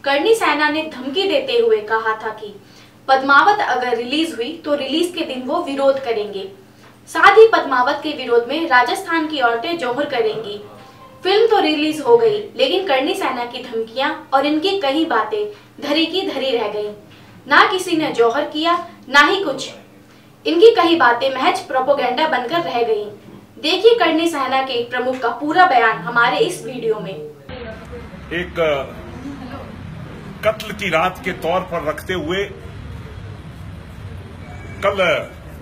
कर्णी सैना ने धमकी देते हुए कहा था कि पद्मावत अगर रिलीज हुई तो रिलीज के दिन वो विरोध करेंगे। साथ ही पद्मावत के विरोध में राजस्थान की औरतें जोहर करेंगी। फिल्म तो रिलीज हो गई, लेकिन कर्णी सैना की धमकियां और इनकी कई बातें धरी की धरी रह गईं। ना किसी ने जोहर किया, ना ही कुछ। इनकी कई बातें महज प्रोपेगेंडा बनकर रह गईं। देखिए कर्णी सैना के एक प्रमुख का पूरा बयान हमारे इस वीडियो में। एक कत्ल की रात के तौर पर रखते हुए कल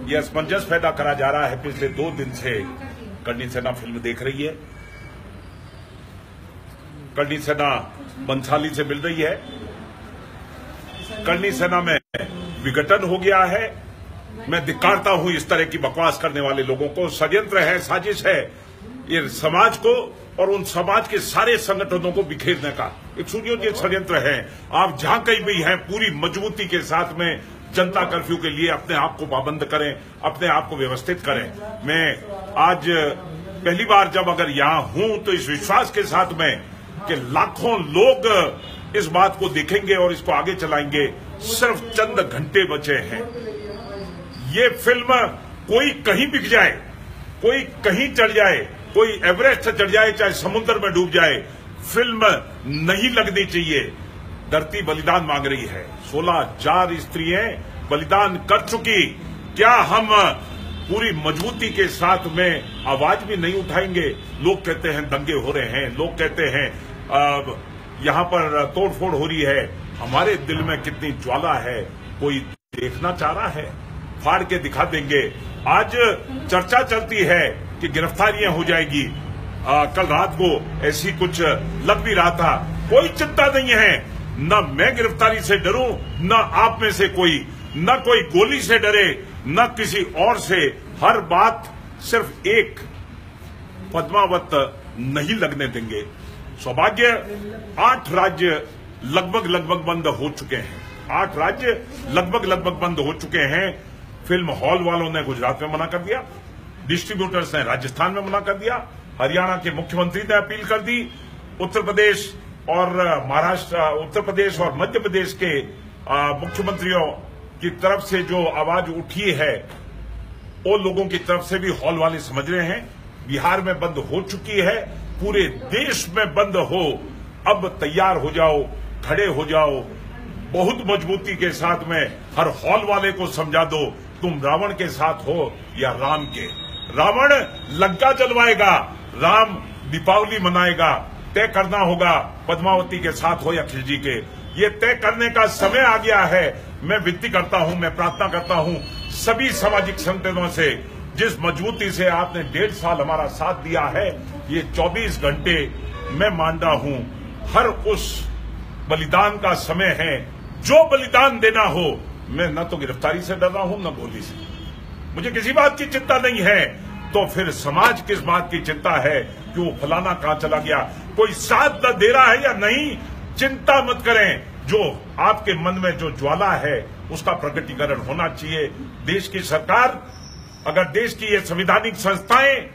यह असमंजस पैदा करा जा रहा है। पिछले 2 दिन से कर्णी सेना फिल्म देख रही है। कर्णी सेना बंसाली से मिल रही है। कर्णी सेना में विघटन हो गया है। मैं धिक्कारता हूं इस तरह की बकवास करने वाले लोगों को। षड्यंत्र है, साजिश है ये समाज को और उन समाज के सारे संगठनों को बिखेरने का एक सुनियोजित षड्यंत्र है। आप जहां कहीं भी हैं, पूरी मजबूती के साथ में जनता कर्फ्यू के लिए अपने आप को पाबंद करें, अपने आप को व्यवस्थित करें। मैं आज पहली बार जब अगर यहां हूं तो इस विश्वास के साथ में कि लाखों लोग इस बात को देखेंगे और इसको आगे चलाएंगे। सिर्फ चंद घंटे बचे हैं। ये फिल्म कोई कहीं बिक जाए, कोई कहीं चढ़ जाए, कोई एवरेस्ट चढ़ जाए, चाहे समुद्र में डूब जाए, फिल्म नहीं लगनी चाहिए। धरती बलिदान मांग रही है। 16,000 स्त्रियां बलिदान कर चुकी। क्या हम पूरी मजबूती के साथ में आवाज भी नहीं उठाएंगे? लोग कहते हैं दंगे हो रहे हैं, लोग कहते हैं यहां पर तोड़फोड़ हो रही है। हमारे दिल में कितनी ज्वाला है, कोई देखना चाह रहा है? फाड़ के दिखा देंगे। आज चर्चा चलती है कि गिरफ्तारियां हो जाएगी। कल रात को ऐसी कुछ लग भी रहा था। कोई चिंता नहीं है। न मैं गिरफ्तारी से डरूं, न आप में से कोई, न कोई गोली से डरे, न किसी और से। हर बात सिर्फ एक, पद्मावत नहीं लगने देंगे। सौभाग्य 8 राज्य लगभग बंद हो चुके हैं। 8 राज्य लगभग बंद हो चुके हैं। फिल्म हॉल वालों ने गुजरात में मना कर दिया, डिस्ट्रीब्यूटर्स ने राजस्थान में मना कर दिया, हरियाणा के मुख्यमंत्री ने अपील कर दी, उत्तर प्रदेश और महाराष्ट्र, उत्तर प्रदेश और मध्य प्रदेश के मुख्यमंत्रियों की तरफ से जो आवाज उठी है, वो लोगों की तरफ से भी हॉल वाले समझ रहे हैं। बिहार में बंद हो चुकी है, पूरे देश में बंद हो। अब तैयार हो जाओ, खड़े हो जाओ, बहुत मजबूती के साथ में हर हॉल वाले को समझा दो तुम रावण के साथ हो या राम के। रावण लंका जलवाएगा, राम दीपावली मनाएगा। तय करना होगा पद्मावती के साथ हो या खिलजी के। ये तय करने का समय आ गया है। मैं विनती करता हूं, मैं प्रार्थना करता हूं सभी सामाजिक संगठनों से, जिस मजबूती से आपने 1.5 साल हमारा साथ दिया है, ये 24 घंटे मैं मान रहा हूं हर उस बलिदान का समय है। जो बलिदान देना हो, मैं न तो गिरफ्तारी से डर रहा हूं, न गोली से। मुझे किसी बात की चिंता नहीं है। तो फिर समाज किस बात की चिंता है कि वो फलाना कहां चला गया, कोई साथ न दे रहा है या नहीं? चिंता मत करें। जो आपके मन में जो ज्वाला है उसका प्रकटीकरण होना चाहिए। देश की सरकार, अगर देश की ये संवैधानिक संस्थाएं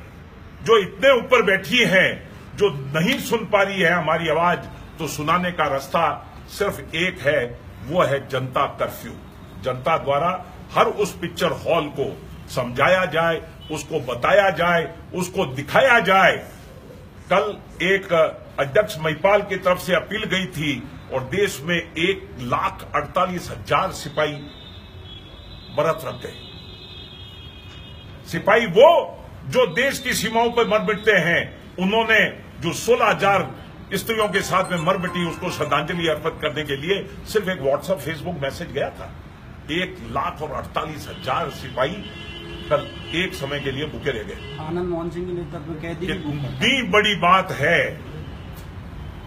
जो इतने ऊपर बैठी हैं, जो नहीं सुन पा रही है हमारी आवाज, तो सुनाने का रास्ता सिर्फ एक है, वो है जनता कर्फ्यू। जनता द्वारा हर उस पिक्चर हॉल को समझाया जाए, उसको बताया जाए, उसको दिखाया जाए। कल एक अध्यक्ष महिपाल की तरफ से अपील गई थी और देश में 1,48,000 सिपाही बरत रख गए। सिपाही वो जो देश की सीमाओं पर मर मिटते हैं। उन्होंने जो 16,000 स्त्रियों के साथ में मर मिटी, उसको श्रद्धांजलि अर्पित करने के लिए सिर्फ एक व्हाट्सएप फेसबुक मैसेज गया था। 1,48,000 सिपाही कल एक समय के लिए भूखे रह गए। आनंद मोहन सिंह के नेतृत्व में कैदी इतनी बड़ी बात है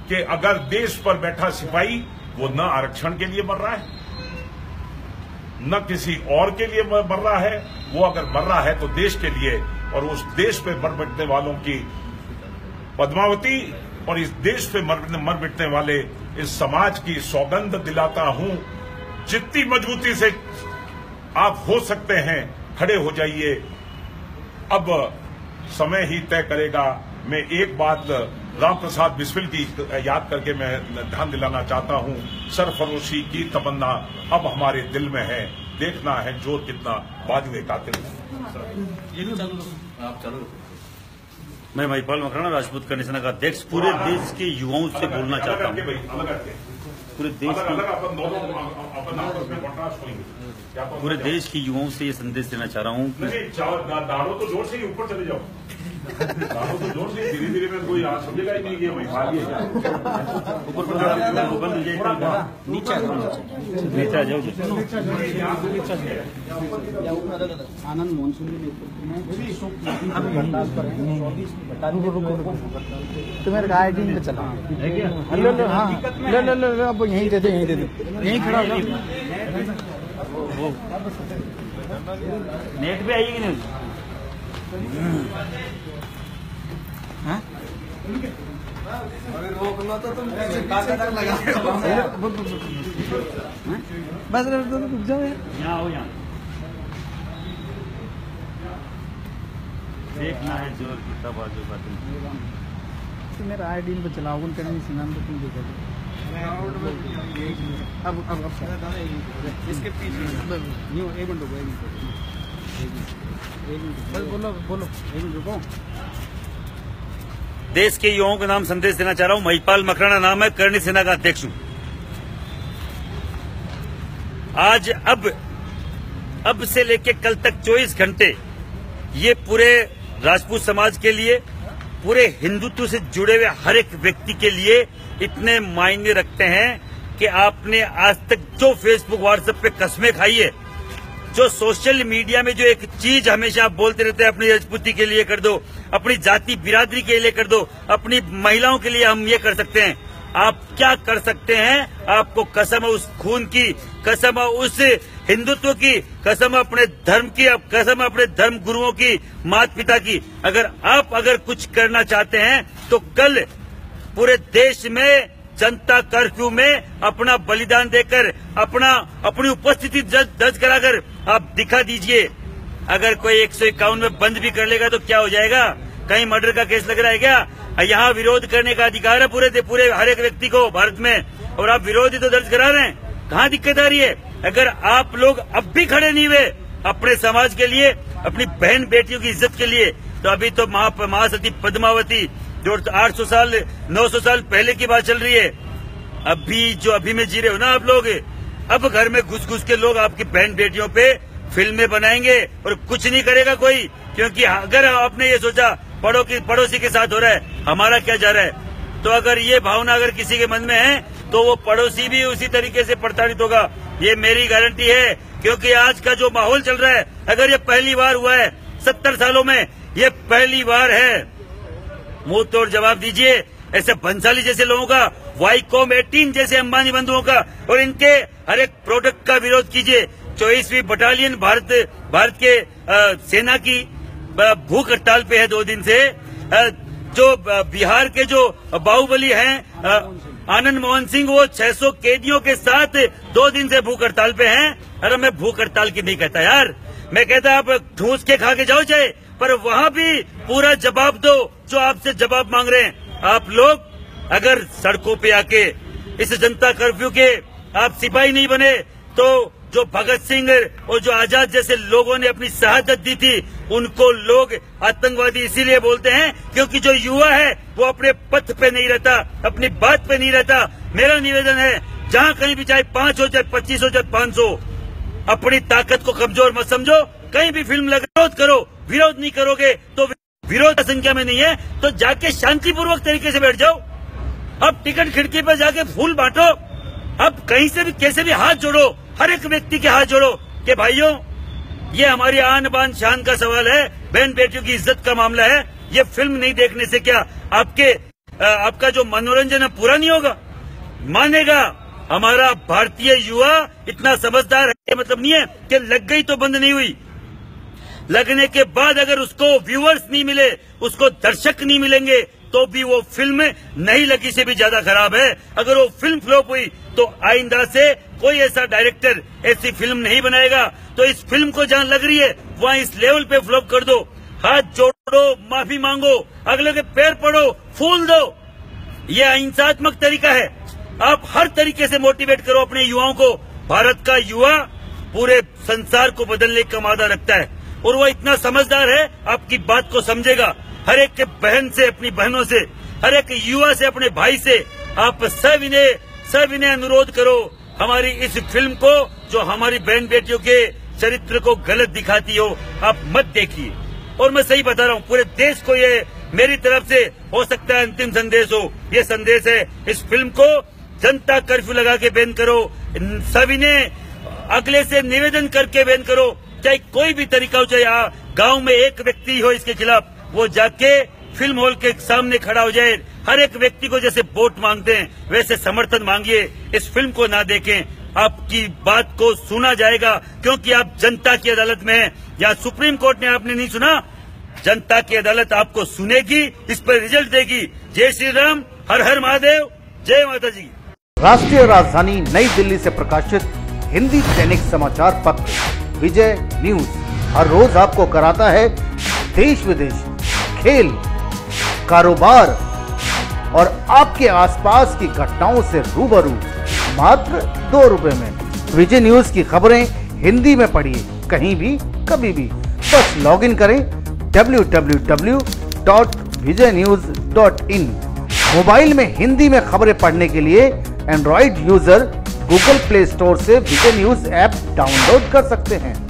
कि अगर देश पर बैठा सिपाही वो न आरक्षण के लिए मर रहा है, न किसी और के लिए मर रहा है, वो अगर मर रहा है तो देश के लिए। और उस देश पे मर मिटने वालों की पद्मावती और इस देश पे मर मिटने वाले इस समाज की सौगंध दिलाता हूं, जितनी मजबूती से आप हो सकते हैं खड़े हो जाइए। अब समय ही तय करेगा। मैं एक बात राम प्रसाद बिस्मिल की याद करके मैं ध्यान दिलाना चाहता हूं, सरफरोशी की तमन्ना अब हमारे दिल में है, देखना है जोर कितना बाजुए कातिल है। मैं महिपाल मकराना, राजपूत करणी सेना का अध्यक्ष, पूरे देश के युवाओं से बोलना चाहता हूँ। पूरे देश के युवाओं से ये संदेश देना चाह रहा हूँ। दाड़ो तो जोर से ही ऊपर चले जाओ, दाड़ो तो जोर से, धीरे धीरे में कोई आज समझेगा ही नहीं कि महिपाल ही है। नीचे आ जाओ। आनंद मोहन सिंह के तो मेरे गाय टीम पे चला लो अब यहीं दे दो, यहीं खड़ा हो। नेट पे आइए कि नहीं? तो तुम लगा बस रुक जाओ यहाँ हो, यहाँ देखना है जोर कितना बाजू का तुम। मेरा आईडी पे चलाओ, उन करनी सिनान तो तुम देखो। अब इसके पीछे एक मिनट बोलो एक मिनट रुको। देश के युवाओं का नाम संदेश देना चाह रहा हूं। महिपाल मकराना नाम है, करणी सेना का अध्यक्ष हूं। आज अब से लेके कल तक 24 घंटे ये पूरे राजपूत समाज के लिए, पूरे हिंदुत्व से जुड़े हुए हर एक व्यक्ति के लिए इतने मायने रखते हैं कि आपने आज तक जो फेसबुक व्हाट्सएप पे कस्में खाई है, जो सोशल मीडिया में जो एक चीज हमेशा आप बोलते रहते हैं, अपनी राजपूती के लिए कर दो, अपनी जाति बिरादरी के लिए कर दो, अपनी महिलाओं के लिए हम ये कर सकते हैं। आप क्या कर सकते हैं? आपको कसम है उस खून की, कसम है उस हिंदुत्व की, कसम है अपने धर्म की, कसम है अपने धर्म गुरुओं की, माता पिता की। अगर कुछ करना चाहते हैं तो कल पूरे देश में जनता कर्फ्यू में अपना बलिदान देकर, अपनी उपस्थिति दर्ज कराकर आप दिखा दीजिए। अगर कोई 151 में बंद भी कर लेगा तो क्या हो जाएगा? कहीं मर्डर का केस लग रहा है क्या? यहाँ विरोध करने का अधिकार है पूरे हर एक व्यक्ति को भारत में, और आप विरोध ही तो दर्ज करा रहे हैं। कहाँ दिक्कत आ रही है? अगर आप लोग अब भी खड़े नहीं हुए अपने समाज के लिए, अपनी बहन बेटियों की इज्जत के लिए, तो अभी तो महासती पद्मावती जो 800 साल 900 साल पहले की बात चल रही है। अभी में जी रहे हो ना आप लोग। अब घर में घुस के लोग आपकी बहन बेटियों पे फिल्में बनाएंगे और कुछ नहीं करेगा कोई, क्योंकि अगर आपने ये सोचा पड़ोसी के साथ हो रहा है, हमारा क्या जा रहा है, तो अगर ये भावना अगर किसी के मन में है तो वो पड़ोसी भी उसी तरीके से प्रताड़ित होगा। ये मेरी गारंटी है, क्योंकि आज का जो माहौल चल रहा है, अगर ये पहली बार हुआ है 70 सालों में, ये पहली बार है। मुंह तोड़ जवाब दीजिए ऐसे भंसाली जैसे लोगों का, वाईकॉम 18 जैसे अंबानी बंधुओं का, और इनके हर एक प्रोडक्ट का विरोध कीजिए। 24वीं बटालियन भारत के सेना की भूख हड़ताल पे है 2 दिन से। जो बिहार के जो बाहुबली हैं आनंद मोहन सिंह, वो 600 कैदियों के साथ 2 दिन से भूख हड़ताल पे हैं। अरे मैं भूख हड़ताल की नहीं कहता यार, मैं कहता आप ठूस के खा के जाओ चाहे, पर वहाँ भी पूरा जवाब दो जो आपसे जवाब मांग रहे हैं। आप लोग अगर सड़कों पे आके इस जनता कर्फ्यू के आप सिपाही नहीं बने, तो जो भगत सिंह और जो आजाद जैसे लोगों ने अपनी शहादत दी थी, उनको लोग आतंकवादी इसीलिए बोलते हैं क्योंकि जो युवा है वो अपने पथ पे नहीं रहता, अपनी बात पे नहीं रहता। मेरा निवेदन है, जहाँ कहीं भी चाहे 5 हो, चाहे 25 हो, चाहे 500, अपनी ताकत को कमजोर मत समझो। कहीं भी फिल्म लगा विरोध करो, विरोध नहीं करोगे तो विरोध संख्या में नहीं है तो जाके शांतिपूर्वक तरीके से बैठ जाओ। अब टिकट खिड़की पर जाके फूल बांटो, अब कहीं से भी कैसे भी हाथ जोड़ो, हर एक व्यक्ति के हाथ जोड़ो कि भाइयों ये हमारी आन बान शान का सवाल है, बहन बेटियों की इज्जत का मामला है। ये फिल्म नहीं देखने से क्या आपका जो मनोरंजन है पूरा नहीं होगा? मानेगा हमारा भारतीय युवा इतना समझदार है, मतलब नहीं है कि लग गई तो बंद नहीं हुई। लगने के बाद अगर उसको व्यूअर्स नहीं मिले, उसको दर्शक नहीं मिलेंगे, तो भी वो फिल्म नहीं लगी से भी ज्यादा खराब है। अगर वो फिल्म फ्लॉप हुई तो आइंदा से कोई ऐसा डायरेक्टर ऐसी फिल्म नहीं बनाएगा। तो इस फिल्म को जहां लग रही है वहां इस लेवल पे फ्लॉप कर दो, हाथ जोड़ो, माफी मांगो, अगले के पैर पड़ो, फूल दो, ये अहिंसात्मक तरीका है। आप हर तरीके से मोटिवेट करो अपने युवाओं को। भारत का युवा पूरे संसार को बदलने का मादा रखता है और वो इतना समझदार है, आपकी बात को समझेगा। हर एक बहन से, अपनी बहनों से, हर एक युवा से, अपने भाई से आप सविनय अनुरोध करो, हमारी इस फिल्म को जो हमारी बहन बेटियों के चरित्र को गलत दिखाती हो, आप मत देखिए। और मैं सही बता रहा हूँ, पूरे देश को ये मेरी तरफ से हो सकता है अंतिम संदेश हो। ये संदेश है, इस फिल्म को जनता कर्फ्यू लगा के बैन करो, सविनय अगले से निवेदन करके बैन करो। चाहे कोई भी तरीका हो, चाहे गांव में एक व्यक्ति हो इसके खिलाफ, वो जाके फिल्म हॉल के सामने खड़ा हो जाए। हर एक व्यक्ति को जैसे वोट मांगते हैं वैसे समर्थन मांगिए। इस फिल्म को ना देखें, आपकी बात को सुना जाएगा, क्योंकि आप जनता की अदालत में हैं। या सुप्रीम कोर्ट ने आपने नहीं सुना, जनता की अदालत आपको सुनेगी, इस पर रिजल्ट देगी। जय श्री राम, हर हर महादेव, जय माता जी। राष्ट्रीय राजधानी नई दिल्ली से प्रकाशित हिंदी दैनिक समाचार पत्र विजय न्यूज हर रोज आपको कराता है देश विदेश, खेल, कारोबार और आपके आसपास की घटनाओं से रूबरू मात्र 2 रुपए में। विजय न्यूज की खबरें हिंदी में पढ़िए, कहीं भी कभी भी। बस लॉगिन करें www.vijaynews.in। मोबाइल में हिंदी में खबरें पढ़ने के लिए Android user Google play store से विजय न्यूज ऐप डाउनलोड कर सकते हैं।